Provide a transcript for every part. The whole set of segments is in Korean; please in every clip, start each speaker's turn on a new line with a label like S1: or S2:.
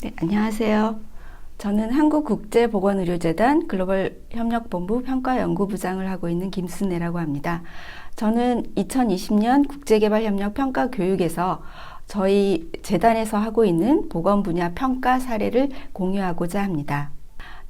S1: 네, 안녕하세요. 저는 한국국제보건의료재단 글로벌협력본부 평가연구부장을 하고 있는 김순애라고 합니다. 저는 2020년 국제개발협력평가교육에서 저희 재단에서 하고 있는 보건 분야 평가 사례를 공유하고자 합니다.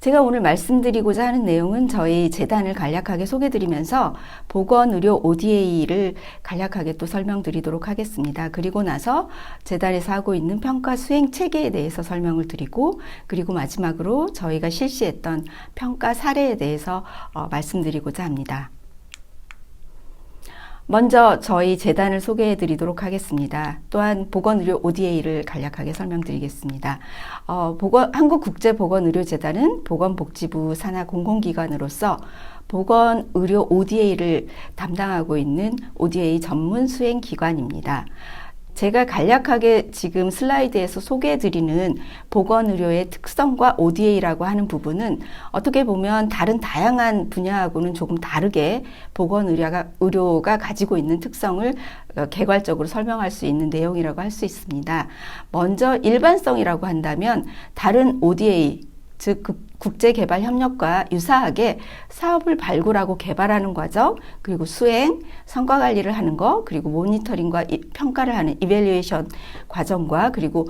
S1: 제가 오늘 말씀드리고자 하는 내용은 저희 재단을 간략하게 소개드리면서 보건의료 ODA를 간략하게 또 설명드리도록 하겠습니다. 그리고 나서 재단에서 하고 있는 평가 수행 체계에 대해서 설명을 드리고, 그리고 마지막으로 저희가 실시했던 평가 사례에 대해서 말씀드리고자 합니다. 먼저 저희 재단을 소개해 드리도록 하겠습니다. 또한 보건의료 ODA를 간략하게 설명드리겠습니다. 한국국제보건의료재단은 보건복지부 산하 공공기관으로서 보건의료 ODA를 담당하고 있는 ODA 전문 수행기관입니다. 제가 간략하게 지금 슬라이드에서 소개해드리는 보건의료의 특성과 ODA라고 하는 부분은 어떻게 보면 다른 다양한 분야하고는 조금 다르게 보건의료가 가지고 있는 특성을 개괄적으로 설명할 수 있는 내용이라고 할 수 있습니다. 먼저 일반성이라고 한다면 다른 ODA, 즉 국제개발협력과 유사하게 사업을 발굴하고 개발하는 과정, 그리고 수행, 성과관리를 하는 거, 그리고 모니터링과 평가를 하는 이밸류에이션 과정과, 그리고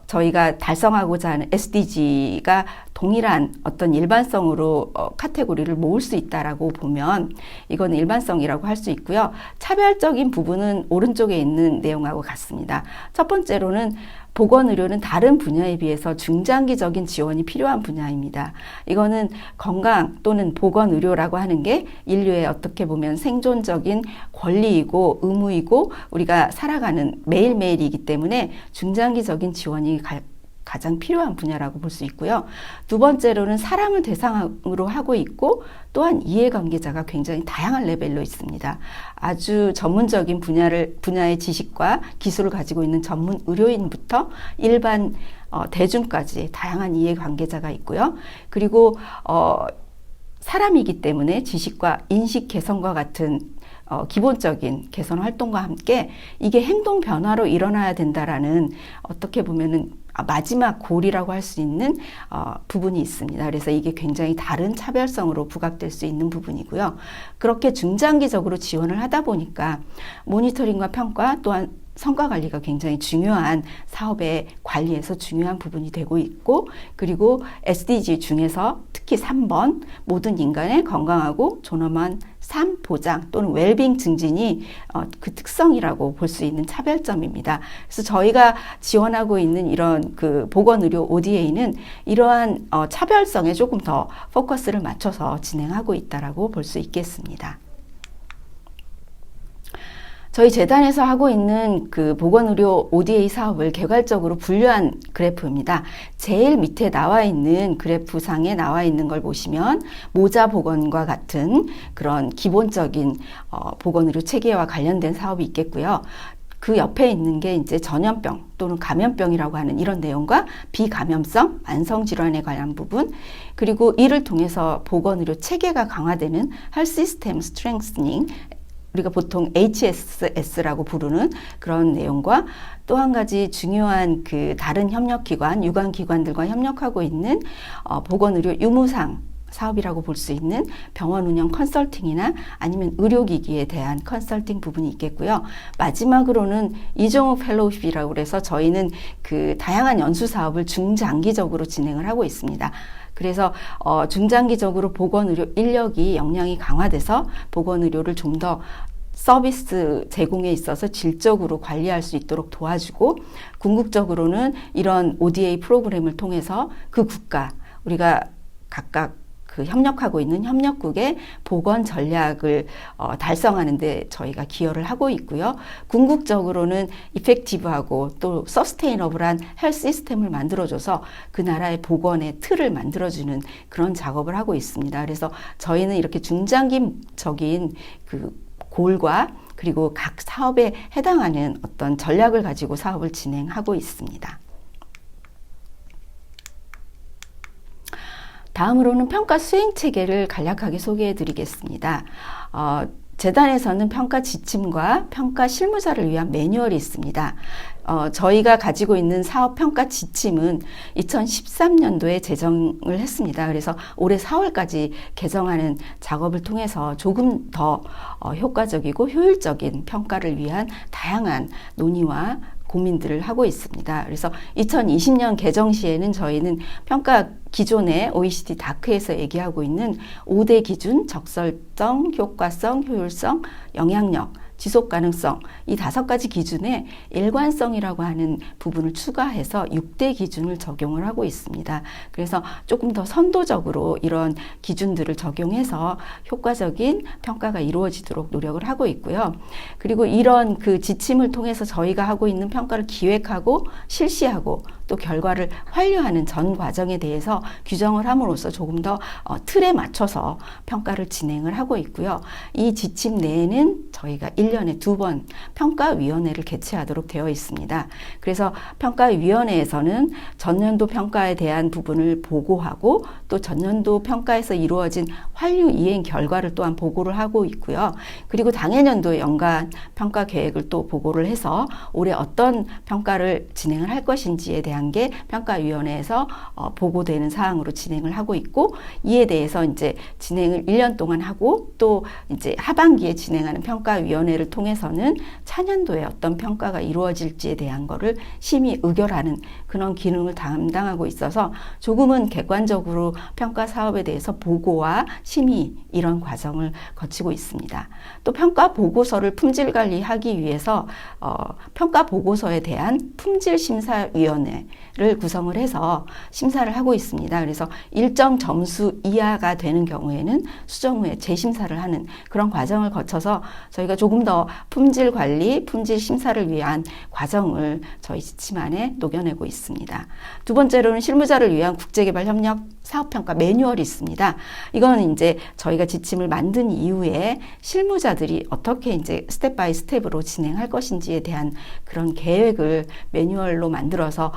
S1: 저희가 달성하고자 하는 SDG가 동일한 어떤 일반성으로 카테고리를 모을 수 있다라고 보면 이건 일반성이라고 할 수 있고요. 차별적인 부분은 오른쪽에 있는 내용하고 같습니다. 첫 번째로는 보건의료는 다른 분야에 비해서 중장기적인 지원이 필요한 분야입니다. 이거는 건강 또는 보건의료라고 하는 게 인류의 어떻게 보면 생존적인 권리이고 의무이고 우리가 살아가는 매일매일이기 때문에 중장기적인 지원이 가장 필요한 분야라고 볼 수 있고요. 두 번째로는 사람을 대상으로 하고 있고 또한 이해관계자가 굉장히 다양한 레벨로 있습니다. 아주 전문적인 분야의 지식과 기술을 가지고 있는 전문 의료인부터 일반 대중까지 다양한 이해관계자가 있고요. 그리고 사람이기 때문에 지식과 인식 개선과 같은 기본적인 개선 활동과 함께 이게 행동 변화로 일어나야 된다라는 어떻게 보면은 마지막 골이라고 할 수 있는 부분이 있습니다. 그래서 이게 굉장히 다른 차별성으로 부각될 수 있는 부분이고요. 그렇게 중장기적으로 지원을 하다 보니까 모니터링과 평가 또한 성과 관리가 굉장히 중요한 사업의 관리에서 중요한 부분이 되고 있고, 그리고 SDG 중에서 특히 3번 모든 인간의 건강하고 존엄한 삶 보장 또는 웰빙 증진이 그 특성이라고 볼 수 있는 차별점입니다. 그래서 저희가 지원하고 있는 이런 그 보건의료 ODA는 이러한 차별성에 조금 더 포커스를 맞춰서 진행하고 있다라고 볼 수 있겠습니다. 저희 재단에서 하고 있는 그 보건의료 ODA 사업을 개괄적으로 분류한 그래프입니다. 제일 밑에 나와 있는 그래프상에 나와 있는 걸 보시면 모자 보건과 같은 그런 기본적인 보건의료 체계와 관련된 사업이 있겠고요. 그 옆에 있는 게 이제 전염병 또는 감염병이라고 하는 이런 내용과 비감염성, 만성질환에 관한 부분, 그리고 이를 통해서 보건의료 체계가 강화되는 헬스 시스템 스트렝스닝, 우리가 보통 HSS라고 부르는 그런 내용과 또 한 가지 중요한 그 다른 협력기관, 유관기관들과 협력하고 있는 보건의료 유무상 사업이라고 볼 수 있는 병원 운영 컨설팅이나 아니면 의료기기에 대한 컨설팅 부분이 있겠고요. 마지막으로는 이종욱 펠로우십이라고 해서 저희는 그 다양한 연수 사업을 중장기적으로 진행을 하고 있습니다. 그래서 중장기적으로 보건의료 인력이 역량이 강화돼서 보건의료를 좀 더 서비스 제공에 있어서 질적으로 관리할 수 있도록 도와주고, 궁극적으로는 이런 ODA 프로그램을 통해서 그 국가, 우리가 각각 그 협력하고 있는 협력국의 보건 전략을 달성하는 데 저희가 기여를 하고 있고요. 궁극적으로는 이펙티브하고 또 서스테이너블한 헬스 시스템을 만들어줘서 그 나라의 보건의 틀을 만들어주는 그런 작업을 하고 있습니다. 그래서 저희는 이렇게 중장기적인 그 골과 그리고 각 사업에 해당하는 어떤 전략을 가지고 사업을 진행하고 있습니다. 다음으로는 평가 수행 체계를 간략하게 소개해 드리겠습니다. 재단에서는 평가 지침과 평가 실무자를 위한 매뉴얼이 있습니다. 저희가 가지고 있는 사업 평가 지침은 2013년도에 제정을 했습니다. 그래서 올해 4월까지 개정하는 작업을 통해서 조금 더 효과적이고 효율적인 평가를 위한 다양한 논의와 고민들을 하고 있습니다. 그래서 2020년 개정 시에는 저희는 평가 기존의 OECD 다크에서 얘기하고 있는 5대 기준, 적절성, 효과성, 효율성, 영향력, 지속 가능성, 이 5가지 기준에 일관성이라고 하는 부분을 추가해서 6대 기준을 적용을 하고 있습니다. 그래서 조금 더 선도적으로 이런 기준들을 적용해서 효과적인 평가가 이루어지도록 노력을 하고 있고요. 그리고 이런 그 지침을 통해서 저희가 하고 있는 평가를 기획하고 실시하고 또 결과를 환류하는 전 과정에 대해서 규정을 함으로써 조금 더 틀에 맞춰서 평가를 진행을 하고 있고요. 이 지침 내에는 저희가 1년에 2번 평가위원회를 개최하도록 되어 있습니다. 그래서 평가위원회에서는 전년도 평가에 대한 부분을 보고하고 또 전년도 평가에서 이루어진 환류 이행 결과를 또한 보고를 하고 있고요. 그리고 당해년도 연간 평가 계획을 또 보고를 해서 올해 어떤 평가를 진행을 할 것인지에 대한 게 평가위원회에서 보고되는 사항으로 진행을 하고 있고, 이에 대해서 이제 진행을 1년 동안 하고 또 이제 하반기에 진행하는 평가위원회를 통해서는 차년도에 어떤 평가가 이루어질지에 대한 거를 심의 의결하는 그런 기능을 담당하고 있어서 조금은 객관적으로 평가 사업에 대해서 보고와 심의 이런 과정을 거치고 있습니다. 또 평가 보고서를 품질 관리하기 위해서 평가 보고서에 대한 품질심사위원회를 구성을 해서 심사를 하고 있습니다. 그래서 일정 점수 이하가 되는 경우에는 수정 후에 재심사를 하는 그런 과정을 거쳐서 저희가 조금 더 품질 관리, 품질 심사를 위한 과정을 저희 지침 안에 녹여내고 있습니다. 두 번째로는 실무자를 위한 국제개발협력 사업평가 매뉴얼이 있습니다. 이거는 이제 저희가 지침을 만든 이후에 실무자들이 어떻게 이제 스텝 바이 스텝으로 진행할 것인지에 대한 그런 계획을 매뉴얼로 만들어서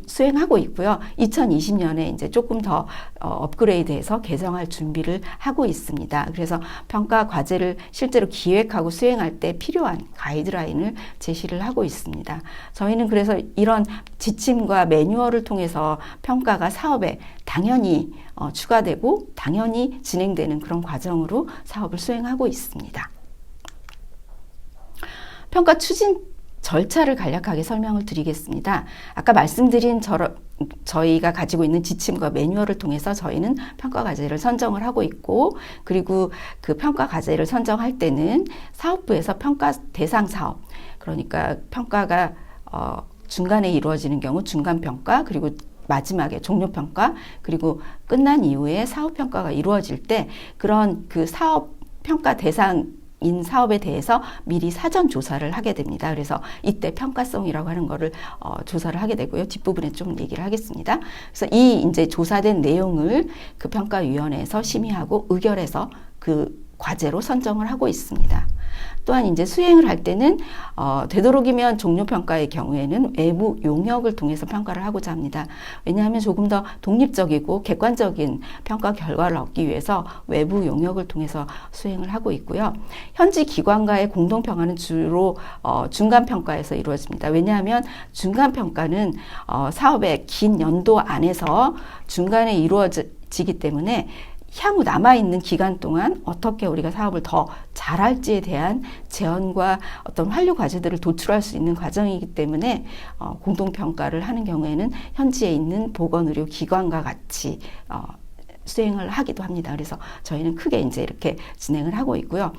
S1: 수행하고 있고요. 2020년에 이제 조금 더 업그레이드해서 개정할 준비를 하고 있습니다. 그래서 평가 과제를 실제로 기획하고 수행할 때 필요한 가이드라인을 제시를 하고 있습니다. 저희는 그래서 이런 지침과 매뉴얼을 통해서 평가가 사업에 당연히 추가되고 당연히 진행되는 그런 과정으로 사업을 수행하고 있습니다. 평가 추진 절차를 간략하게 설명을 드리겠습니다. 아까 말씀드린 저희가 가지고 있는 지침과 매뉴얼을 통해서 저희는 평가 과제를 선정을 하고 있고, 그리고 그 평가 과제를 선정할 때는 사업부에서 평가 대상 사업, 그러니까 평가가 중간에 이루어지는 경우 중간평가, 그리고 마지막에 종료평가, 그리고 끝난 이후에 사업평가가 이루어질 때 그런 그 사업 평가 대상 인 사업에 대해서 미리 사전 조사를 하게 됩니다. 그래서 이때 평가성이라고 하는 거를 조사를 하게 되고요. 뒷부분에 좀 얘기를 하겠습니다. 그래서 이 이제 조사된 내용을 그 평가위원회에서 심의하고 의결해서 그 과제로 선정을 하고 있습니다. 또한 이제 수행을 할 때는 되도록이면 종료평가의 경우에는 외부 용역을 통해서 평가를 하고자 합니다. 왜냐하면 조금 더 독립적이고 객관적인 평가 결과를 얻기 위해서 외부 용역을 통해서 수행을 하고 있고요. 현지 기관과의 공동평가는 주로 중간평가에서 이루어집니다. 왜냐하면 중간평가는 사업의 긴 연도 안에서 중간에 이루어지기 때문에 향후 남아있는 기간 동안 어떻게 우리가 사업을 더 잘할지에 대한 제언과 어떤 환류 과제들을 도출할 수 있는 과정이기 때문에 공동평가를 하는 경우에는 현지에 있는 보건의료 기관과 같이 수행을 하기도 합니다. 그래서 저희는 크게 이제 이렇게 진행을 하고 있고요.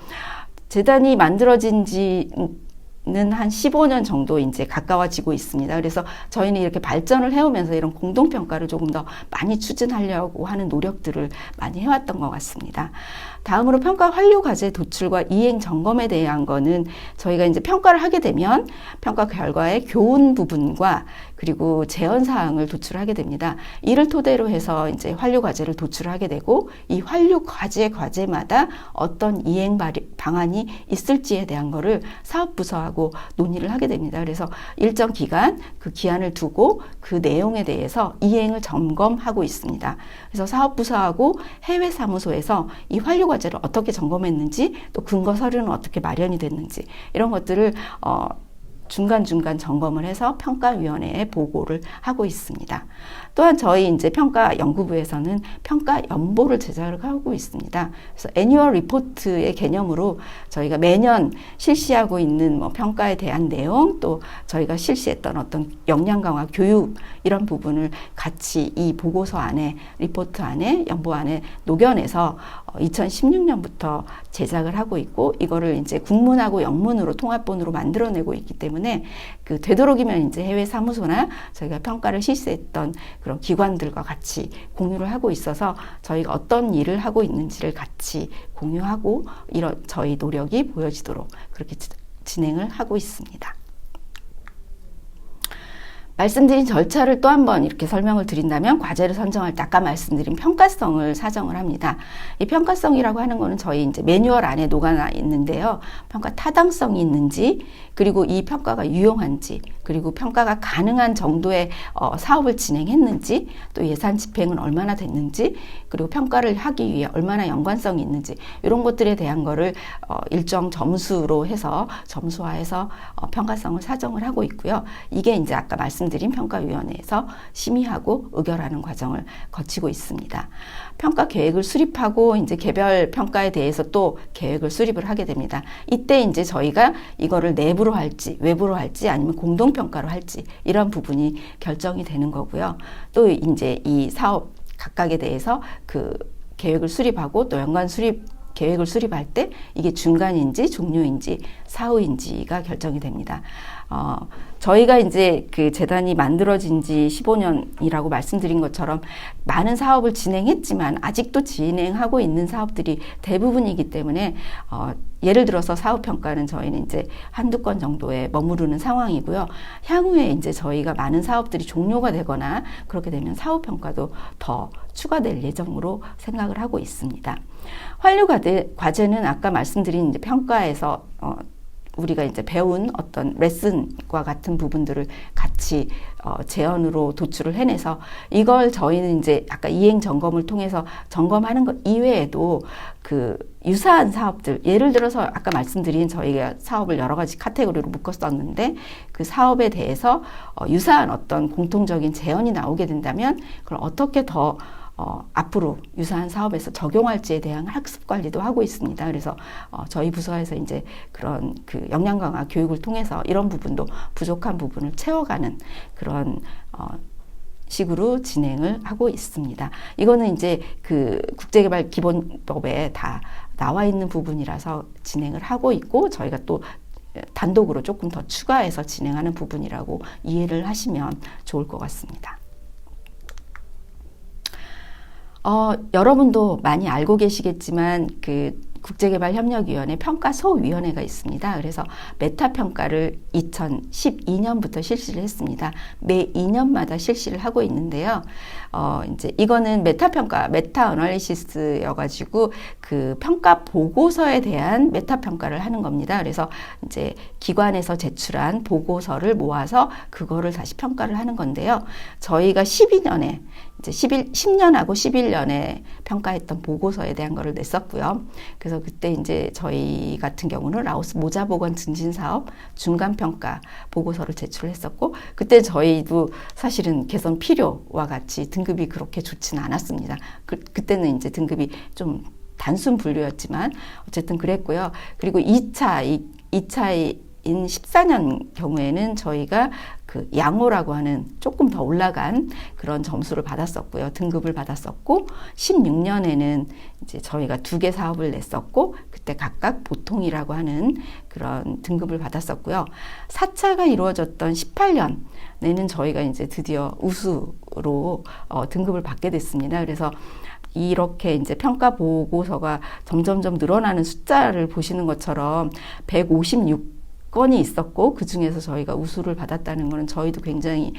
S1: 재단이 만들어진 지는 한 15년 정도 이제 가까워지고 있습니다. 그래서 저희는 이렇게 발전을 해오면서 이런 공동평가를 조금 더 많이 추진하려고 하는 노력들을 많이 해왔던 것 같습니다. 다음으로 평가 환류 과제 도출과 이행 점검에 대한 거는 저희가 이제 평가를 하게 되면 평가 결과의 교훈 부분과 그리고 제언 사항을 도출하게 됩니다. 이를 토대로 해서 이제 환류 과제를 도출하게 되고 이 환류 과제마다 어떤 이행 방안이 있을지에 대한 거를 사업부서하고 논의를 하게 됩니다. 그래서 일정 기간, 그 기한을 두고 그 내용에 대해서 이행을 점검하고 있습니다. 그래서 사업부서하고 해외 사무소에서 이 환류 과제를 어떻게 점검했는지, 또 근거 서류는 어떻게 마련이 됐는지, 이런 것들을 중간중간 점검을 해서 평가위원회에 보고를 하고 있습니다. 또한 저희 이제 평가연구부에서는 평가 연보를 제작을 하고 있습니다. 그래서 애뉴얼 리포트의 개념으로 저희가 매년 실시하고 있는 평가에 대한 내용, 또 저희가 실시했던 어떤 역량 강화 교육, 이런 부분을 같이 이 보고서 안에, 리포트 안에, 연보 안에 녹여내서 2016년부터 제작을 하고 있고, 이거를 이제 국문하고 영문으로 통합본으로 만들어내고 있기 때문에 되도록이면 이제 해외 사무소나 저희가 평가를 실시했던 그런 기관들과 같이 공유를 하고 있어서 저희가 어떤 일을 하고 있는지를 같이 공유하고 이런 저희 노력이 보여지도록 그렇게 진행을 하고 있습니다. 말씀드린 절차를 또 한번 이렇게 설명을 드린다면, 과제를 선정할 때 아까 말씀드린 평가성을 사정을 합니다. 이 평가성이라고 하는 거는 저희 이제 매뉴얼 안에 녹아나 있는데요. 평가 타당성이 있는지, 그리고 이 평가가 유용한지, 그리고 평가가 가능한 정도의 사업을 진행했는지, 또 예산 집행은 얼마나 됐는지, 그리고 평가를 하기 위해 얼마나 연관성이 있는지, 이런 것들에 대한 거를 일정 점수로 해서 점수화해서 평가성을 사정을 하고 있고요. 이게 이제 아까 말씀드린 평가위원회에서 심의하고 의결하는 과정을 거치고 있습니다. 평가 계획을 수립하고 이제 개별 평가에 대해서 또 계획을 수립을 하게 됩니다. 이때 이제 저희가 이거를 내부로 할지 외부로 할지 아니면 공동평가로 할지, 이런 부분이 결정이 되는 거고요. 또 이제 이 사업 각각에 대해서 그 계획을 수립하고 또 연간 수립 계획을 수립할 때 이게 중간인지 종료인지 사후인지가 결정이 됩니다. 저희가 이제 그 재단이 만들어진 지 15년이라고 말씀드린 것처럼 많은 사업을 진행했지만 아직도 진행하고 있는 사업들이 대부분이기 때문에 예를 들어서 사업평가는 저희는 이제 한두 건 정도에 머무르는 상황이고요. 향후에 이제 저희가 많은 사업들이 종료가 되거나 그렇게 되면 사업평가도 더 추가될 예정으로 생각을 하고 있습니다. 환류 과제는 아까 말씀드린 이제 평가에서 우리가 이제 배운 어떤 레슨과 같은 부분들을 같이 제언으로 도출을 해내서 이걸 저희는 이제 아까 이행 점검을 통해서 점검하는 것 이외에도 그 유사한 사업들, 예를 들어서 아까 말씀드린 저희가 사업을 여러 가지 카테고리로 묶었었는데 그 사업에 대해서 유사한 어떤 공통적인 제언이 나오게 된다면 그걸 어떻게 더 앞으로 유사한 사업에서 적용할지에 대한 학습 관리도 하고 있습니다. 그래서 저희 부서에서 이제 그런 그 역량 강화 교육을 통해서 이런 부분도 부족한 부분을 채워가는 그런 식으로 진행을 하고 있습니다. 이거는 이제 그 국제개발 기본법에 다 나와 있는 부분이라서 진행을 하고 있고, 저희가 또 단독으로 조금 더 추가해서 진행하는 부분이라고 이해를 하시면 좋을 것 같습니다. 여러분도 많이 알고 계시겠지만 그 국제개발협력위원회 평가소위원회가 있습니다. 그래서 메타 평가를 2012년부터 실시를 했습니다. 매 2년마다 실시를 하고 있는데요. 이제 이거는 메타 평가, 메타 어널리시스여가지고 그 평가 보고서에 대한 메타 평가를 하는 겁니다. 그래서 이제 기관에서 제출한 보고서를 모아서 그거를 다시 평가를 하는 건데요. 저희가 12년에 이제 10년하고 11년에 평가했던 보고서에 대한 거를 냈었고요. 그래서 그때 이제 저희 같은 경우는 라오스 모자보건 증진사업 중간평가 보고서를 제출했었고, 그때 저희도 사실은 개선 필요와 같이 등급이 그렇게 좋지는 않았습니다. 그때는 이제 등급이 좀 단순 분류였지만 어쨌든 그랬고요. 그리고 2차인 14년 경우에는 저희가 그 양호라고 하는 조금 더 올라간 그런 점수를 받았었고요. 등급을 받았었고, 16년에는 이제 저희가 2개 사업을 냈었고, 그때 각각 보통이라고 하는 그런 등급을 받았었고요. 4차가 이루어졌던 18년에는 저희가 이제 드디어 우수로 등급을 받게 됐습니다. 그래서 이렇게 이제 평가 보고서가 점점점 늘어나는 숫자를 보시는 것처럼 156 건이 있었고 그 중에서 저희가 우수를 받았다는 것은 저희도 굉장히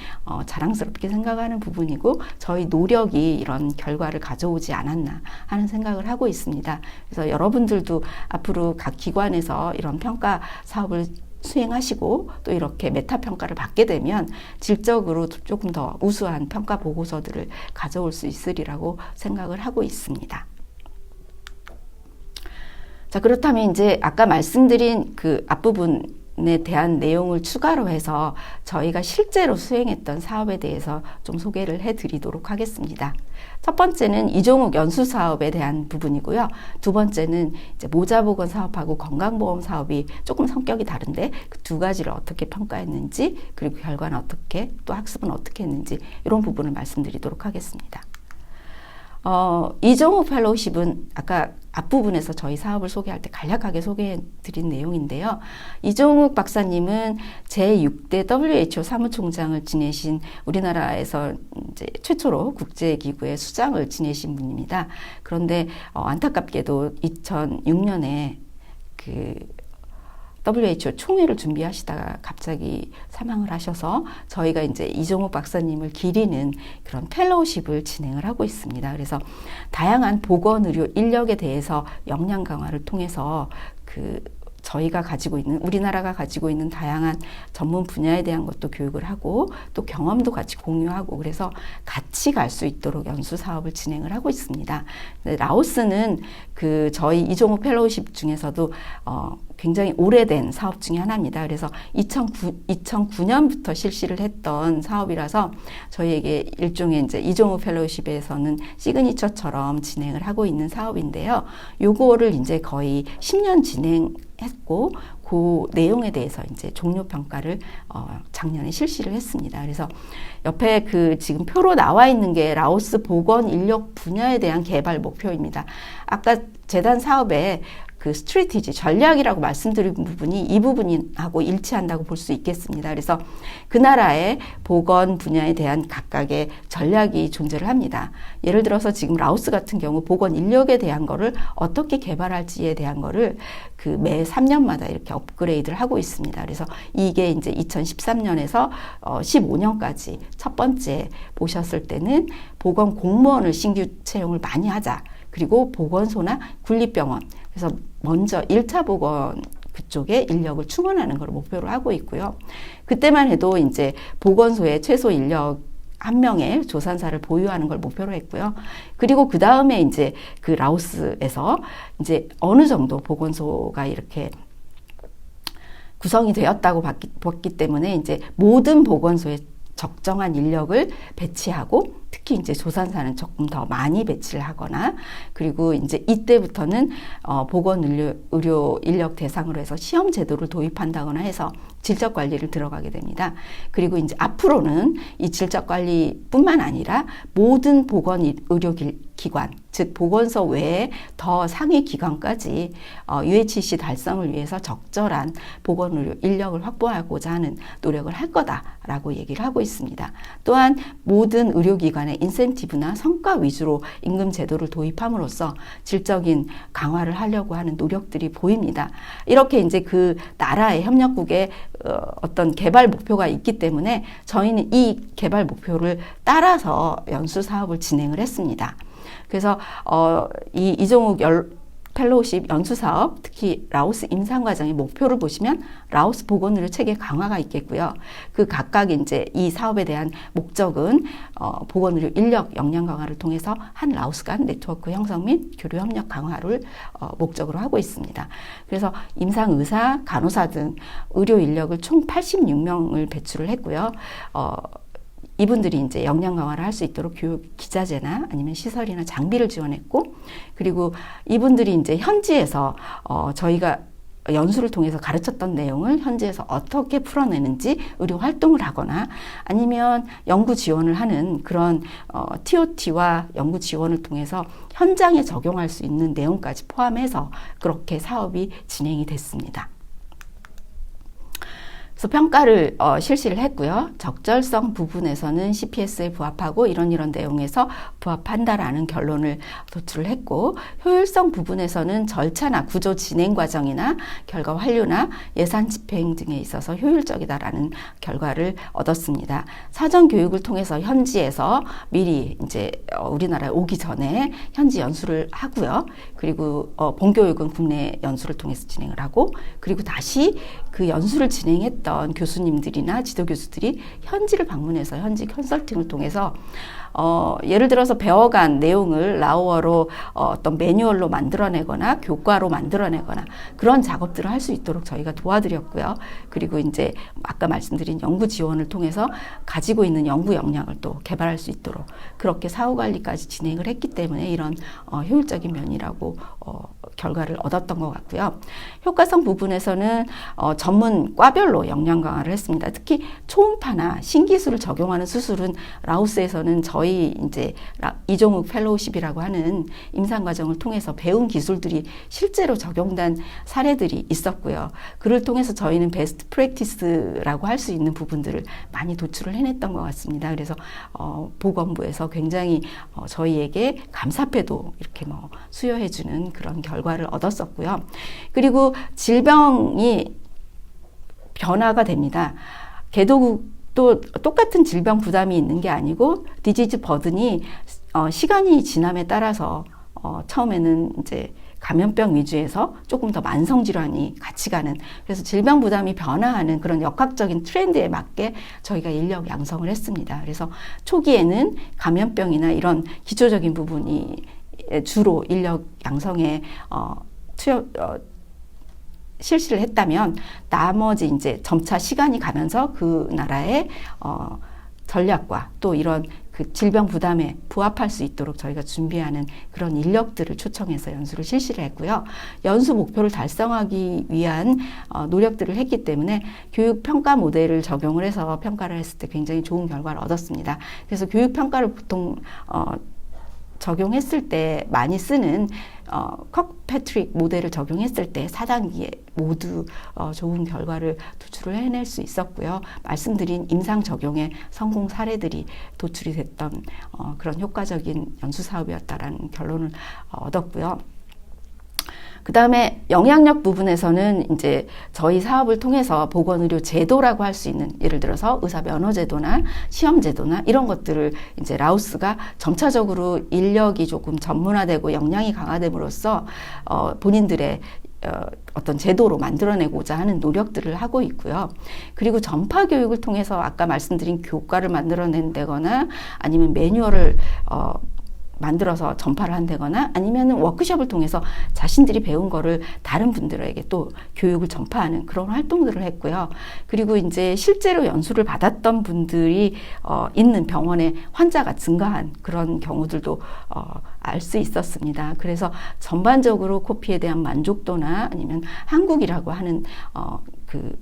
S1: 자랑스럽게 생각하는 부분이고 저희 노력이 이런 결과를 가져오지 않았나 하는 생각을 하고 있습니다. 그래서 여러분들도 앞으로 각 기관에서 이런 평가 사업을 수행하시고 또 이렇게 메타 평가를 받게 되면 질적으로 조금 더 우수한 평가 보고서들을 가져올 수 있으리라고 생각을 하고 있습니다. 자, 그렇다면 이제 아까 말씀드린 그 앞부분에 대한 내용을 추가로 해서 저희가 실제로 수행했던 사업에 대해서 좀 소개를 해드리도록 하겠습니다. 첫 번째는 이종욱 연수 사업에 대한 부분이고요. 두 번째는 이제 모자보건 사업하고 건강보험 사업이 조금 성격이 다른데 그 두 가지를 어떻게 평가했는지 그리고 결과는 어떻게 또 학습은 어떻게 했는지 이런 부분을 말씀드리도록 하겠습니다. 이종욱 펠로우십은 아까 앞부분에서 저희 사업을 소개할 때 간략하게 소개해 드린 내용인데요. 이종욱 박사님은 제6대 WHO 사무총장을 지내신 우리나라에서 이제 최초로 국제기구의 수장을 지내신 분입니다. 그런데 안타깝게도 2006년에 그 WHO 총회를 준비하시다가 갑자기 사망을 하셔서 저희가 이제 이종욱 박사님을 기리는 그런 펠로우십을 진행을 하고 있습니다. 그래서 다양한 보건의료 인력에 대해서 역량 강화를 통해서 저희가 가지고 있는 우리나라가 가지고 있는 다양한 전문 분야에 대한 것도 교육을 하고 또 경험도 같이 공유하고 그래서 같이 갈 수 있도록 연수 사업을 진행을 하고 있습니다. 라오스는 저희 이종욱 펠로우십 중에서도 굉장히 오래된 사업 중에 하나입니다. 그래서 2009년부터 실시를 했던 사업이라서 저희에게 일종의 이제 이종욱 펠로우십에서는 시그니처처럼 진행을 하고 있는 사업인데요. 요거를 이제 거의 10년 진행했고 그 내용에 대해서 이제 종료 평가를 작년에 실시를 했습니다. 그래서 옆에 지금 표로 나와 있는 게 라오스 보건 인력 분야에 대한 개발 목표입니다. 아까 재단 사업에 스트래티지, 전략이라고 말씀드린 부분이 이 부분하고 일치한다고 볼 수 있겠습니다. 그래서 그 나라의 보건 분야에 대한 각각의 전략이 존재를 합니다. 예를 들어서 지금 라오스 같은 경우 보건 인력에 대한 거를 어떻게 개발할지에 대한 거를 매 3년마다 이렇게 업그레이드를 하고 있습니다. 그래서 이게 이제 2013년에서 15년까지 첫 번째 보셨을 때는 보건 공무원을 신규 채용을 많이 하자. 그리고 보건소나 군립병원. 그래서 먼저 1차 보건 그쪽에 인력을 충원하는 걸 목표로 하고 있고요. 그때만 해도 이제 보건소에 최소 인력 1명의 조산사를 보유하는 걸 목표로 했고요. 그리고 그 다음에 이제 라오스에서 이제 어느 정도 보건소가 이렇게 구성이 되었다고 봤기 때문에 이제 모든 보건소에 적정한 인력을 배치하고 특히 이제 조산사는 조금 더 많이 배치를 하거나 그리고 이제 이때부터는 보건의료 인력 대상으로 해서 시험 제도를 도입한다거나 해서 질적 관리를 들어가게 됩니다. 그리고 이제 앞으로는 이 질적 관리뿐만 아니라 모든 보건의료기관, 즉 보건소 외에 더 상위 기관까지 UHC 달성을 위해서 적절한 보건의료 인력을 확보하고자 하는 노력을 할 거다라고 얘기를 하고 있습니다. 또한 모든 의료기관의 인센티브나 성과 위주로 임금 제도를 도입함으로써 질적인 강화를 하려고 하는 노력들이 보입니다. 이렇게 이제 그 나라의 협력국의 어떤 개발 목표가 있기 때문에 저희는 이 개발 목표를 따라서 연수 사업을 진행을 했습니다. 그래서 이 이종욱 펠로우십 연수 사업, 특히 라오스 임상 과정의 목표를 보시면 라오스 보건의료 체계 강화가 있겠고요. 그 각각 이제 이 사업에 대한 목적은 보건의료 인력 역량 강화를 통해서 한 라오스 간 네트워크 형성 및 교류 협력 강화를 목적으로 하고 있습니다. 그래서 임상 의사, 간호사 등 의료 인력을 총 86명을 배출을 했고요. 이분들이 이제 역량 강화를 할 수 있도록 교육 기자재나 아니면 시설이나 장비를 지원했고, 그리고 이분들이 이제 현지에서 저희가 연수를 통해서 가르쳤던 내용을 현지에서 어떻게 풀어내는지 의료 활동을 하거나 아니면 연구 지원을 하는 그런 TOT와 연구 지원을 통해서 현장에 적용할 수 있는 내용까지 포함해서 그렇게 사업이 진행이 됐습니다. 그래서 평가를 실시를 했고요. 적절성 부분에서는 CPS에 부합하고 이런 내용에서 부합한다라는 결론을 도출을 했고, 효율성 부분에서는 절차나 구조 진행 과정이나 결과 완료나 예산 집행 등에 있어서 효율적이다라는 결과를 얻었습니다. 사전 교육을 통해서 현지에서 미리 이제 우리나라에 오기 전에 현지 연수를 하고요. 그리고 본교육은 국내 연수를 통해서 진행을 하고, 그리고 다시 그 연수를 진행했던 교수님들이나 지도교수들이 현지를 방문해서 현지 컨설팅을 통해서 예를 들어서 배워간 내용을 라오어로 어떤 매뉴얼로 만들어내거나 교과로 만들어내거나 그런 작업들을 할 수 있도록 저희가 도와드렸고요. 그리고 이제 아까 말씀드린 연구 지원을 통해서 가지고 있는 연구 역량을 또 개발할 수 있도록 그렇게 사후 관리까지 진행을 했기 때문에 이런 효율적인 면이라고 결과를 얻었던 것 같고요. 효과성 부분에서는 전문 과별로 역량 강화를 했습니다. 특히 초음파나 신기술을 적용하는 수술은 라오스에서는 저희 이제 이종욱 펠로우십이라고 하는 임상 과정을 통해서 배운 기술들이 실제로 적용된 사례들이 있었고요. 그를 통해서 저희는 베스트 프랙티스라고 할 수 있는 부분들을 많이 도출을 해냈던 것 같습니다. 그래서 보건부에서 굉장히 저희에게 감사패도 이렇게 수여해주는 그런 결과를 얻었었고요. 그리고 질병이 변화가 됩니다. 개도국도 똑같은 질병 부담이 있는 게 아니고 디지즈 버든이 시간이 지남에 따라서 처음에는 이제 감염병 위주에서 조금 더 만성 질환이 같이 가는, 그래서 질병 부담이 변화하는 그런 역학적인 트렌드에 맞게 저희가 인력 양성을 했습니다. 그래서 초기에는 감염병이나 이런 기초적인 부분이 주로 인력 양성에 실시를 했다면 나머지 이제 점차 시간이 가면서 그 나라의 전략과 또 이런 그 질병 부담에 부합할 수 있도록 저희가 준비하는 그런 인력들을 초청해서 연수를 실시를 했고요. 연수 목표를 달성하기 위한 노력들을 했기 때문에 교육 평가 모델을 적용을 해서 평가를 했을 때 굉장히 좋은 결과를 얻었습니다. 그래서 교육 평가를 보통 적용했을 때 많이 쓰는 컥패트릭 모델을 적용했을 때 4단계에 모두 좋은 결과를 도출을 해낼 수 있었고요. 말씀드린 임상 적용의 성공 사례들이 도출이 됐던 그런 효과적인 연수 사업이었다라는 결론을 얻었고요. 그 다음에 영향력 부분에서는 이제 저희 사업을 통해서 보건의료 제도라고 할 수 있는, 예를 들어서 의사 면허 제도나 시험 제도나 이런 것들을 이제 라오스가 점차적으로 인력이 조금 전문화되고 역량이 강화됨으로써 본인들의 어떤 제도로 만들어내고자 하는 노력들을 하고 있고요. 그리고 전파 교육을 통해서 아까 말씀드린 교과를 만들어낸다거나 아니면 매뉴얼을 만들어서 전파를 한다거나 아니면 워크숍을 통해서 자신들이 배운 거를 다른 분들에게 또 교육을 전파하는 그런 활동들을 했고요. 그리고 이제 실제로 연수를 받았던 분들이 있는 병원에 환자가 증가한 그런 경우들도 알 수 있었습니다. 그래서 전반적으로 코피에 대한 만족도나 아니면 한국이라고 하는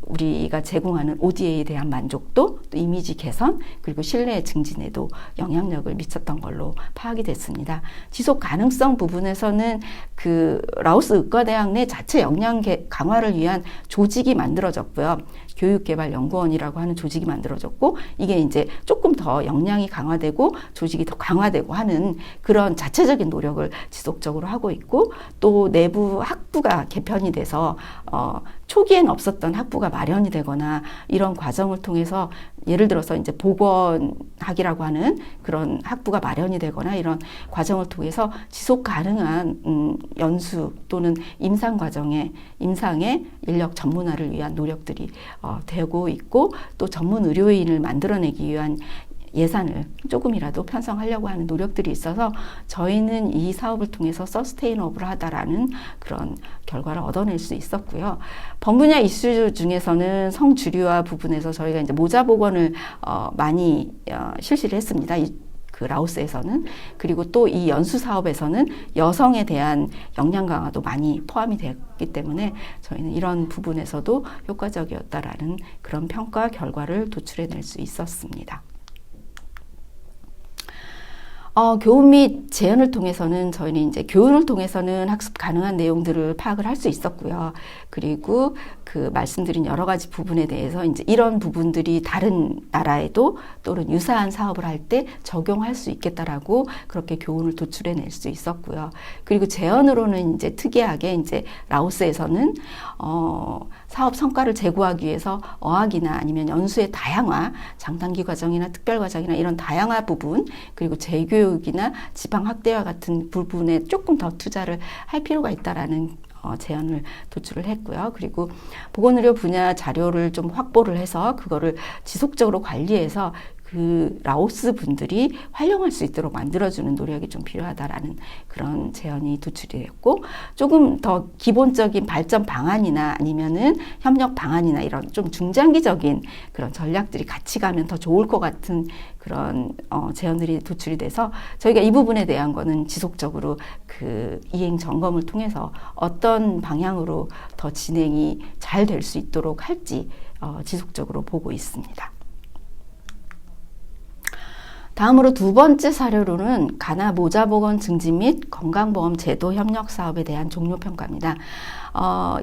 S1: 우리가 제공하는 ODA에 대한 만족도, 또 이미지 개선, 그리고 신뢰 증진에도 영향력을 미쳤던 걸로 파악이 됐습니다. 지속 가능성 부분에서는 라오스 의과대학 내 자체 역량 강화를 위한 조직이 만들어졌고요. 교육개발연구원이라고 하는 조직이 만들어졌고, 이게 이제 조금 더 역량이 강화되고 조직이 더 강화되고 하는 그런 자체적인 노력을 지속적으로 하고 있고, 또 내부 학부가 개편이 돼서 초기엔 없었던 학부가 마련이 되거나 이런 과정을 통해서 예를 들어서 이제 보건학이라고 하는 그런 학부가 마련이 되거나 이런 과정을 통해서 지속 가능한 연수 또는 임상의 인력 전문화를 위한 노력들이 되고 있고, 또 전문 의료인을 만들어내기 위한 예산을 조금이라도 편성하려고 하는 노력들이 있어서 저희는 이 사업을 통해서 서스테이너블하다라는 그런 결과를 얻어낼 수 있었고요. 범분야 이슈 중에서는 성주류화 부분에서 저희가 이제 모자 복원을 많이 실시를 했습니다. 라오스에서는. 그리고 또 이 연수 사업에서는 여성에 대한 역량 강화도 많이 포함이 되었기 때문에 저희는 이런 부분에서도 효과적이었다라는 그런 평가 결과를 도출해낼 수 있었습니다. 교훈 및 재연을 통해서는 저희는 이제 교훈을 통해서는 학습 가능한 내용들을 파악을 할 수 있었고요. 그리고 그 말씀드린 여러 가지 부분에 대해서 이제 이런 부분들이 다른 나라에도 또는 유사한 사업을 할 때 적용할 수 있겠다라고 그렇게 교훈을 도출해낼 수 있었고요. 그리고 재연으로는 이제 특이하게 이제 라오스에서는 사업 성과를 제고하기 위해서 어학이나 아니면 연수의 다양화, 장단기 과정이나 특별 과정이나 이런 다양화 부분, 그리고 재교육이나 지방 확대와 같은 부분에 조금 더 투자를 할 필요가 있다라는 제안을 도출을 했고요. 그리고 보건의료 분야 자료를 좀 확보를 해서 그거를 지속적으로 관리해서 그 라오스 분들이 활용할 수 있도록 만들어주는 노력이 좀 필요하다라는 그런 제안이 도출이 됐고, 조금 더 기본적인 발전 방안이나 아니면은 협력 방안이나 이런 좀 중장기적인 그런 전략들이 같이 가면 더 좋을 것 같은 그런 제안들이 도출이 돼서 저희가 이 부분에 대한 거는 지속적으로 그 이행 점검을 통해서 어떤 방향으로 더 진행이 잘 될 수 있도록 할지 지속적으로 보고 있습니다. 다음으로 두 번째 사례로는 가나 모자보건 증진 및 건강보험 제도 협력 사업에 대한 종료 평가입니다.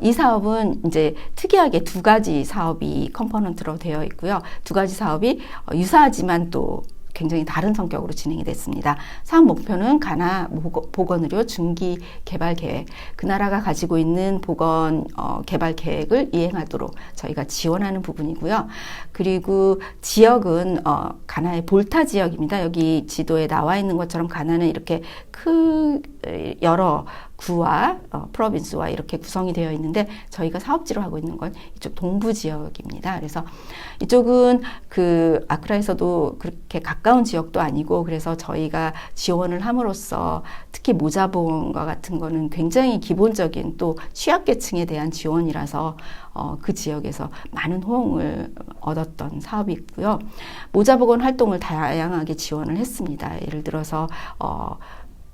S1: 이 사업은 이제 특이하게 두 가지 사업이 컴포넌트로 되어 있고요. 두 가지 사업이 유사하지만 또 굉장히 다른 성격으로 진행이 됐습니다. 사업 목표는 가나 보건의료 중기 개발 계획, 그 나라가 가지고 있는 보건 개발 계획을 이행하도록 저희가 지원하는 부분이고요. 그리고 지역은 가나의 볼타 지역입니다. 여기 지도에 나와 있는 것처럼 가나는 이렇게 여러 구와 프로빈스와 이렇게 구성이 되어 있는데 저희가 사업지로 하고 있는 건 이쪽 동부 지역입니다. 그래서 이쪽은 그 아크라에서도 그렇게 가까운 지역도 아니고, 그래서 저희가 지원을 함으로써 특히 모자보험과 같은 거는 굉장히 기본적인 또 취약계층에 대한 지원이라서 그 지역에서 많은 호응을 얻었던 사업이 있고요. 모자보건 활동을 다양하게 지원을 했습니다. 예를 들어서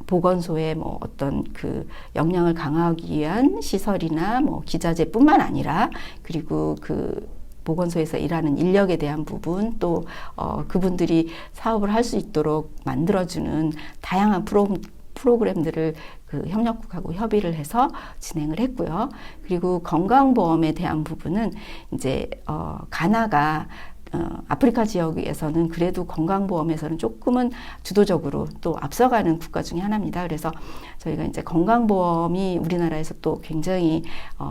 S1: 보건소의 뭐 어떤 그 역량을 강화하기 위한 시설이나 뭐 기자재뿐만 아니라, 그리고 그 보건소에서 일하는 인력에 대한 부분, 또 그분들이 사업을 할 수 있도록 만들어주는 다양한 프로그램들을 그 협력국하고 협의를 해서 진행을 했고요. 그리고 건강보험에 대한 부분은 이제 가나가 아프리카 지역에서는 그래도 건강보험에서는 조금은 주도적으로 또 앞서가는 국가 중에 하나입니다. 그래서 저희가 이제 건강보험이 우리나라에서 또 굉장히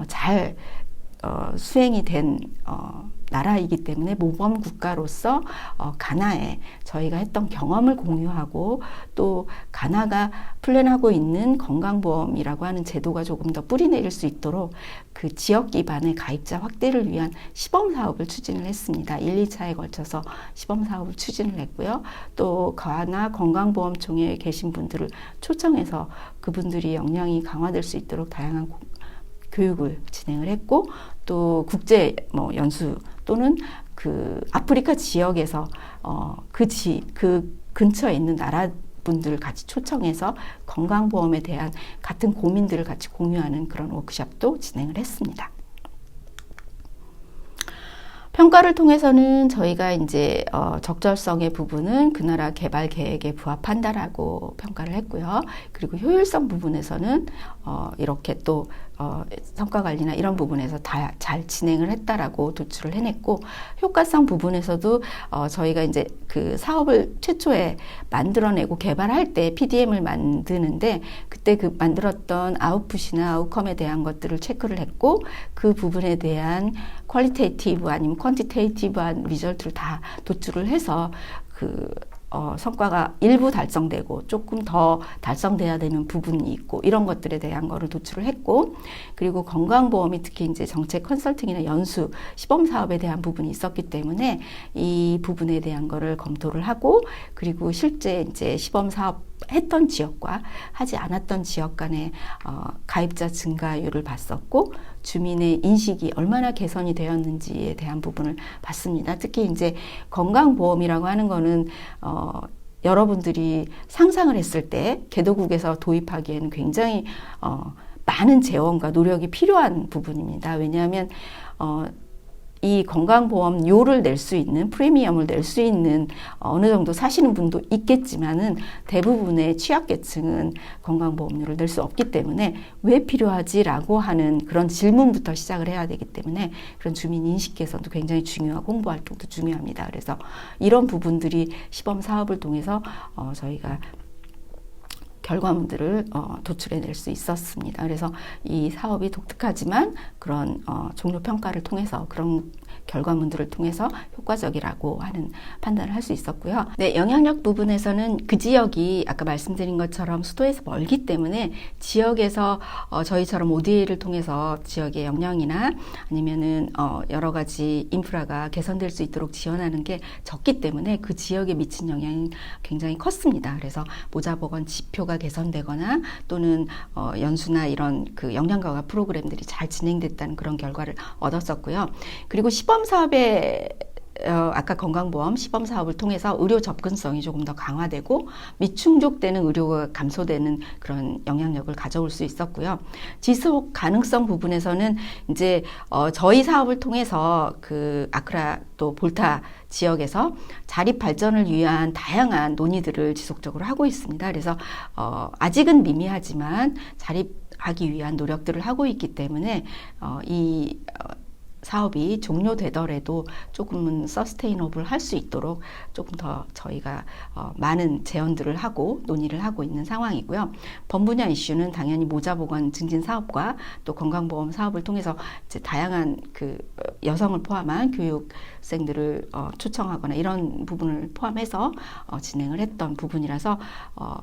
S1: 잘 수행이 된 나라이기 때문에 모범 국가로서 가나에 저희가 했던 경험을 공유하고, 또 가나가 플랜하고 있는 건강보험이라고 하는 제도가 조금 더 뿌리내릴 수 있도록 그 지역 기반의 가입자 확대를 위한 시범사업을 추진을 했습니다. 1, 2차에 걸쳐서 시범사업을 추진을 했고요. 또 가나 건강보험총회에 계신 분들을 초청해서 그분들이 역량이 강화될 수 있도록 다양한 교육을 진행을 했고, 또 국제 연수 또는 그 아프리카 지역에서 그 근처에 있는 나라 분들을 같이 초청해서 건강보험에 대한 같은 고민들을 같이 공유하는 그런 워크숍도 진행을 했습니다. 평가를 통해서는 저희가 이제 적절성의 부분은 그 나라 개발 계획에 부합한다라고 평가를 했고요. 그리고 효율성 부분에서는 이렇게 또 성과 관리나 이런 부분에서 다 잘 진행을 했다라고 도출을 해냈고, 효과성 부분에서도 저희가 이제 그 사업을 최초에 만들어내고 개발할 때 PDM을 만드는데 그때 그 만들었던 아웃풋이나 아웃컴에 대한 것들을 체크를 했고, 그 부분에 대한 퀄리테이티브 아니면 퀀티테이티브한 리절트를 다 도출을 해서 그 성과가 일부 달성되고 조금 더 달성돼야 되는 부분이 있고, 이런 것들에 대한 거를 도출을 했고, 그리고 건강보험이 특히 이제 정책 컨설팅이나 연수, 시범 사업에 대한 부분이 있었기 때문에 이 부분에 대한 거를 검토를 하고, 그리고 실제 이제 시범 사업 했던 지역과 하지 않았던 지역 간의 가입자 증가율을 봤었고, 주민의 인식이 얼마나 개선이 되었는지에 대한 부분을 봤습니다. 특히 이제 건강보험이라고 하는 거는 여러분들이 상상을 했을 때 개도국에서 도입하기에는 굉장히 많은 재원과 노력이 필요한 부분입니다. 왜냐하면 이 건강보험료를 낼 수 있는 프리미엄을 낼 수 있는 어느 정도 사시는 분도 있겠지만은 대부분의 취약계층은 건강보험료를 낼 수 없기 때문에 왜 필요하지라고 하는 그런 질문부터 시작을 해야 되기 때문에 그런 주민 인식 개선도 굉장히 중요하고 홍보 활동도 중요합니다. 그래서 이런 부분들이 시범 사업을 통해서 저희가 결과물들을 도출해낼 수 있었습니다. 그래서 이 사업이 독특하지만 그런 종료 평가를 통해서 그런 결과물들을 통해서 효과적이라고 하는 판단을 할 수 있었고요. 네, 영향력 부분에서는 그 지역이 아까 말씀드린 것처럼 수도에서 멀기 때문에 지역에서 저희처럼 ODA를 통해서 지역의 영향이나 아니면은 여러 가지 인프라가 개선될 수 있도록 지원하는 게 적기 때문에 그 지역에 미친 영향이 굉장히 컸습니다. 그래서 모자보건 지표가 개선되거나 또는 연수나 이런 그 영양가과 프로그램들이 잘 진행됐다는 그런 결과를 얻었었고요. 그리고 시범 사업에 아까 건강보험 시범 사업을 통해서 의료 접근성이 조금 더 강화되고 미충족되는 의료가 감소되는 그런 영향력을 가져올 수 있었고요. 지속 가능성 부분에서는 이제 저희 사업을 통해서 그 아크라 또 볼타 지역에서 자립 발전을 위한 다양한 논의들을 지속적으로 하고 있습니다. 그래서 아직은 미미하지만 자립하기 위한 노력들을 하고 있기 때문에 이 사업이 종료되더라도 조금은 서스테이너블 할 수 있도록 조금 더 저희가 많은 제언들을 하고 논의를 하고 있는 상황이고요. 범분야 이슈는 당연히 모자보건 증진 사업과 또 건강보험 사업을 통해서 이제 다양한 그 여성을 포함한 교육생들을 초청하거나 이런 부분을 포함해서 진행을 했던 부분이라서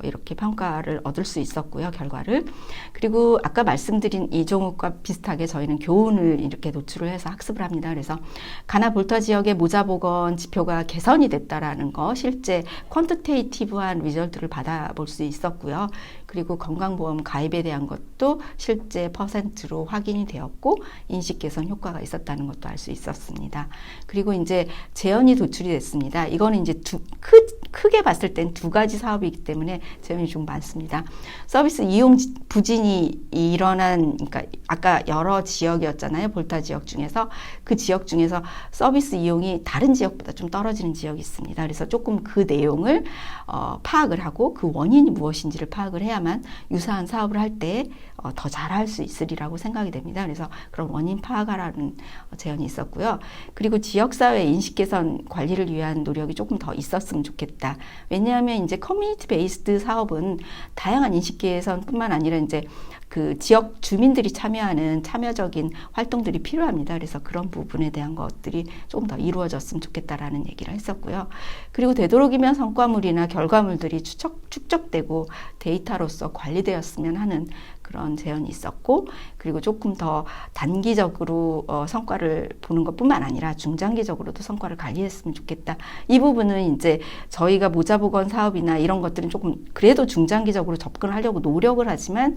S1: 이렇게 평가를 얻을 수 있었고요. 결과를. 그리고 아까 말씀드린 이종욱과 비슷하게 저희는 교훈을 이렇게 노출을 해서 학습을 합니다. 그래서 가나 볼타 지역의 모자보건 지표가 개선이 됐다라는 거 실제 퀀티테이티브한 리절트를 받아볼 수 있었고요. 그리고 건강보험 가입에 대한 것도 실제 퍼센트로 확인이 되었고 인식 개선 효과가 있었다는 것도 알 수 있었습니다. 그리고 이제 제언이 도출이 됐습니다. 이거는 이제 크게 봤을 땐 두 가지 사업이기 때문에 제언이 좀 많습니다. 서비스 이용 부진이 일어난, 그러니까 아까 여러 지역이었잖아요. 볼타 지역 중에서 그 지역 중에서 서비스 이용이 다른 지역보다 좀 떨어지는 지역이 있습니다. 그래서 조금 그 내용을 파악을 하고 그 원인이 무엇인지를 파악을 해야만 유사한 사업을 할 때 더 잘할 수 있으리라고 생각이 됩니다. 그래서 그런 원인 파악하라는 제언이 있었고요. 그리고 지역사회 인식 개선 관리를 위한 노력이 조금 더 있었으면 좋겠다. 왜냐하면 이제 커뮤니티 베이스드 사업은 다양한 인식 개선뿐만 아니라 이제 그 지역 주민들이 참여하는 참여적인 활동들이 필요합니다. 그래서 그런 부분에 대한 것들이 조금 더 이루어졌으면 좋겠다라는 얘기를 했었고요. 그리고 되도록이면 성과물이나 결과물들이 축적되고 데이터로서 관리되었으면 하는 그런 제언이 있었고, 그리고 조금 더 단기적으로 성과를 보는 것뿐만 아니라 중장기적으로도 성과를 관리했으면 좋겠다. 이 부분은 이제 저희가 모자보건 사업이나 이런 것들은 조금 그래도 중장기적으로 접근을 하려고 노력을 하지만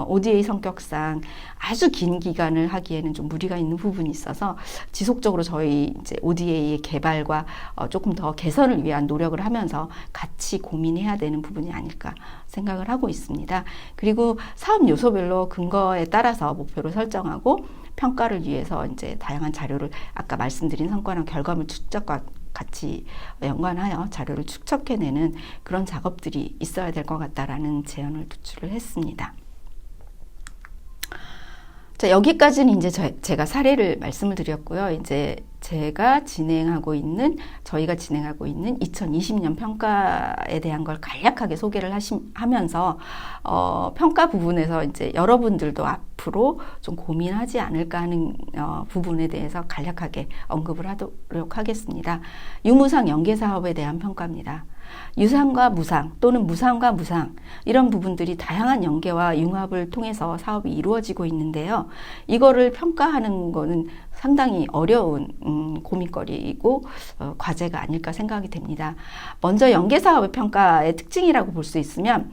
S1: ODA 성격상 아주 긴 기간을 하기에는 좀 무리가 있는 부분이 있어서 지속적으로 저희 이제 ODA의 개발과 조금 더 개선을 위한 노력을 하면서 같이 고민해야 되는 부분이 아닐까 생각을 하고 있습니다. 그리고 사업 요소별로 근거에 따라서 목표를 설정하고 평가를 위해서 이제 다양한 자료를 아까 말씀드린 성과나 결과물 추적과 같이 연관하여 자료를 축적해내는 그런 작업들이 있어야 될 것 같다라는 제언을 도출을 했습니다. 자, 여기까지는 이제 제가 사례를 말씀을 드렸고요. 이제 저희가 진행하고 있는 2020년 평가에 대한 걸 간략하게 소개를 하면서 평가 부분에서 이제 여러분들도 앞으로 좀 고민하지 않을까 하는 부분에 대해서 간략하게 언급을 하도록 하겠습니다. 유무상 연계 사업에 대한 평가입니다. 유상과 무상 또는 무상과 무상 이런 부분들이 다양한 연계와 융합을 통해서 사업이 이루어지고 있는데요. 이거를 평가하는 거는 상당히 어려운 고민거리이고 과제가 아닐까 생각이 됩니다. 먼저 연계 사업의 평가의 특징이라고 볼 수 있으면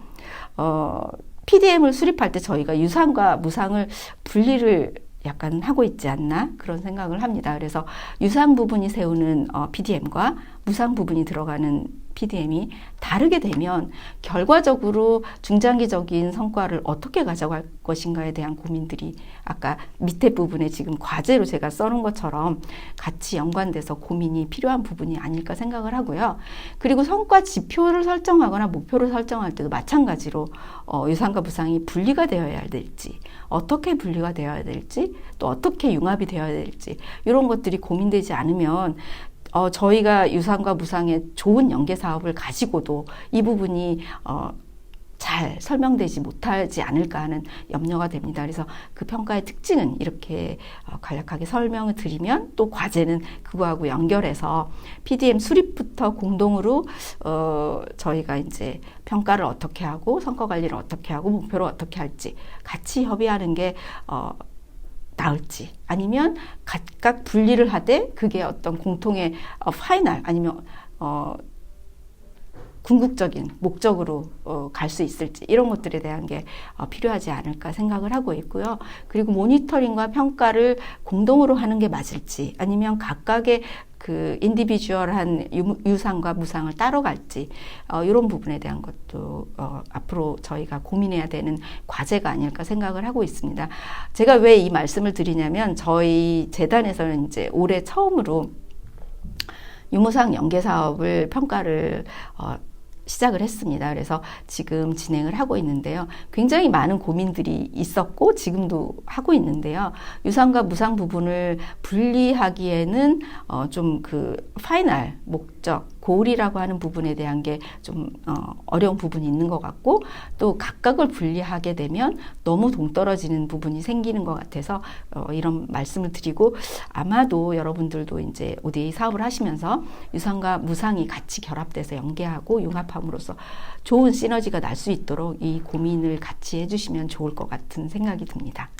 S1: PDM을 수립할 때 저희가 유상과 무상을 분리를 약간 하고 있지 않나 그런 생각을 합니다. 그래서 유상 부분이 세우는 PDM과 무상 부분이 들어가는 PDM이 다르게 되면 결과적으로 중장기적인 성과를 어떻게 가져갈 것인가에 대한 고민들이 아까 밑에 부분에 지금 과제로 제가 써놓은 것처럼 같이 연관돼서 고민이 필요한 부분이 아닐까 생각을 하고요. 그리고 성과 지표를 설정하거나 목표를 설정할 때도 마찬가지로 유상과 무상이 분리가 되어야 될지, 어떻게 분리가 되어야 될지, 또 어떻게 융합이 되어야 될지 이런 것들이 고민되지 않으면 저희가 유상과 무상의 좋은 연계 사업을 가지고도 이 부분이 잘 설명되지 못하지 않을까 하는 염려가 됩니다. 그래서 그 평가의 특징은 이렇게 간략하게 설명을 드리면, 또 과제는 그거하고 연결해서 PDM 수립부터 공동으로 저희가 이제 평가를 어떻게 하고 성과 관리를 어떻게 하고 목표를 어떻게 할지 같이 협의하는 게 나을지, 아니면 각각 분리를 하되 그게 어떤 공통의 파이널 아니면 궁극적인 목적으로 갈 수 있을지, 이런 것들에 대한 게 필요하지 않을까 생각을 하고 있고요. 그리고 모니터링과 평가를 공동으로 하는 게 맞을지, 아니면 각각의 그 인디비주얼한 유상과 무상을 따로 갈지, 이런 부분에 대한 것도 앞으로 저희가 고민해야 되는 과제가 아닐까 생각을 하고 있습니다. 제가 왜 이 말씀을 드리냐면, 저희 재단에서는 이제 올해 처음으로 유무상 연계 사업을 평가를 시작을 했습니다. 그래서 지금 진행을 하고 있는데요. 굉장히 많은 고민들이 있었고 지금도 하고 있는데요. 유상과 무상 부분을 분리하기에는 좀 그 파이널 목적, 고울이라고 하는 부분에 대한 게 좀 어려운 부분이 있는 것 같고, 또 각각을 분리하게 되면 너무 동떨어지는 부분이 생기는 것 같아서 이런 말씀을 드리고, 아마도 여러분들도 이제 ODA 사업을 하시면서 유상과 무상이 같이 결합돼서 연계하고 융합함으로써 좋은 시너지가 날 수 있도록 이 고민을 같이 해주시면 좋을 것 같은 생각이 듭니다.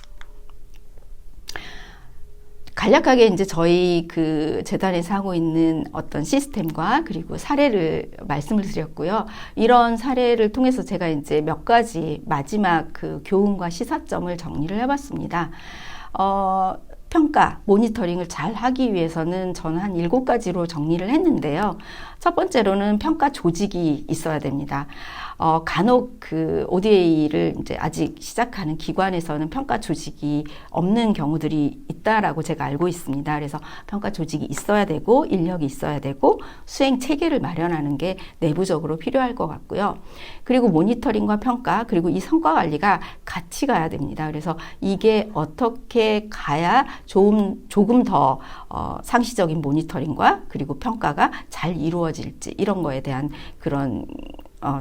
S1: 간략하게 이제 저희 그 재단에서 하고 있는 어떤 시스템과 그리고 사례를 말씀을 드렸고요. 이런 사례를 통해서 제가 이제 몇 가지 마지막 그 교훈과 시사점을 정리를 해봤습니다. 평가, 모니터링을 잘 하기 위해서는 저는 한 7가지로 정리를 했는데요. 첫 번째로는 평가 조직이 있어야 됩니다. 간혹 그 ODA를 이제 아직 시작하는 기관에서는 평가 조직이 없는 경우들이 있다라고 제가 알고 있습니다. 그래서 평가 조직이 있어야 되고, 인력이 있어야 되고, 수행 체계를 마련하는 게 내부적으로 필요할 것 같고요. 그리고 모니터링과 평가, 그리고 이 성과 관리가 같이 가야 됩니다. 그래서 이게 어떻게 가야 조금 더 상시적인 모니터링과 그리고 평가가 잘 이루어질지, 이런 거에 대한 그런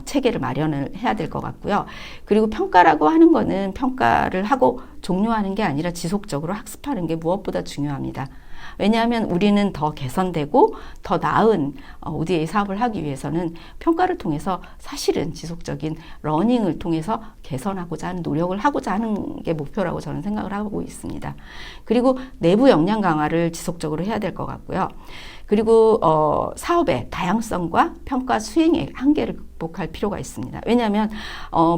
S1: 체계를 마련을 해야 될 것 같고요. 그리고 평가라고 하는 거는 평가를 하고 종료하는 게 아니라 지속적으로 학습하는 게 무엇보다 중요합니다. 왜냐하면 우리는 더 개선되고 더 나은 ODA 사업을 하기 위해서는 평가를 통해서 사실은 지속적인 러닝을 통해서 개선하고자 하는, 노력을 하고자 하는 게 목표라고 저는 생각을 하고 있습니다. 그리고 내부 역량 강화를 지속적으로 해야 될 것 같고요. 그리고 사업의 다양성과 평가 수행의 한계를 극복할 필요가 있습니다. 왜냐하면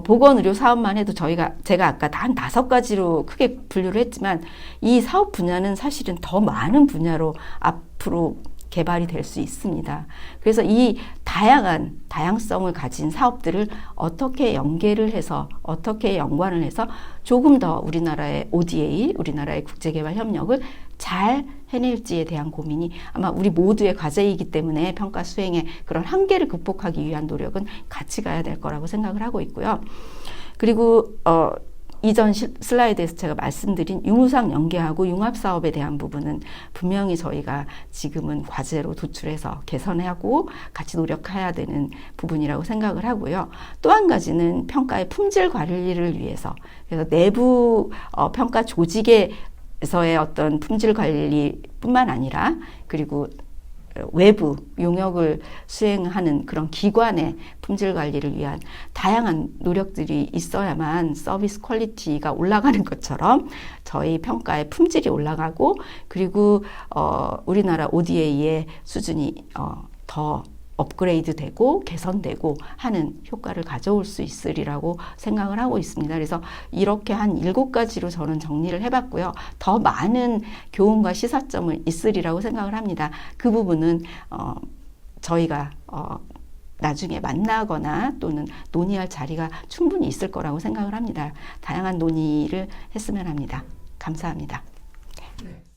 S1: 보건의료 사업만 해도 제가 아까 한 5가지로 크게 분류를 했지만, 이 사업 분야는 사실은 더 많은 분야로 앞으로 개발이 될 수 있습니다. 그래서 이 다양성을 가진 사업들을 어떻게 연계를 해서, 어떻게 연관을 해서 조금 더 우리나라의 ODA, 우리나라의 국제개발 협력을 잘 해낼지에 대한 고민이 아마 우리 모두의 과제이기 때문에 평가 수행의 그런 한계를 극복하기 위한 노력은 같이 가야 될 거라고 생각을 하고 있고요. 그리고 이전 슬라이드에서 제가 말씀드린 유무상 연계하고 융합사업에 대한 부분은 분명히 저희가 지금은 과제로 도출해서 개선하고 같이 노력해야 되는 부분이라고 생각을 하고요. 또 한 가지는 평가의 품질 관리를 위해서, 그래서 내부 평가 조직에서의 어떤 품질 관리뿐만 아니라, 그리고 외부 용역을 수행하는 그런 기관의 품질 관리를 위한 다양한 노력들이 있어야만 서비스 퀄리티가 올라가는 것처럼 저희 평가의 품질이 올라가고, 그리고 우리나라 ODA의 수준이 더 업그레이드 되고 개선되고 하는 효과를 가져올 수 있으리라고 생각을 하고 있습니다. 그래서 이렇게 한 7가지로 저는 정리를 해봤고요. 더 많은 교훈과 시사점을 있으리라고 생각을 합니다. 그 부분은 저희가 나중에 만나거나 또는 논의할 자리가 충분히 있을 거라고 생각을 합니다. 다양한 논의를 했으면 합니다. 감사합니다.
S2: 네.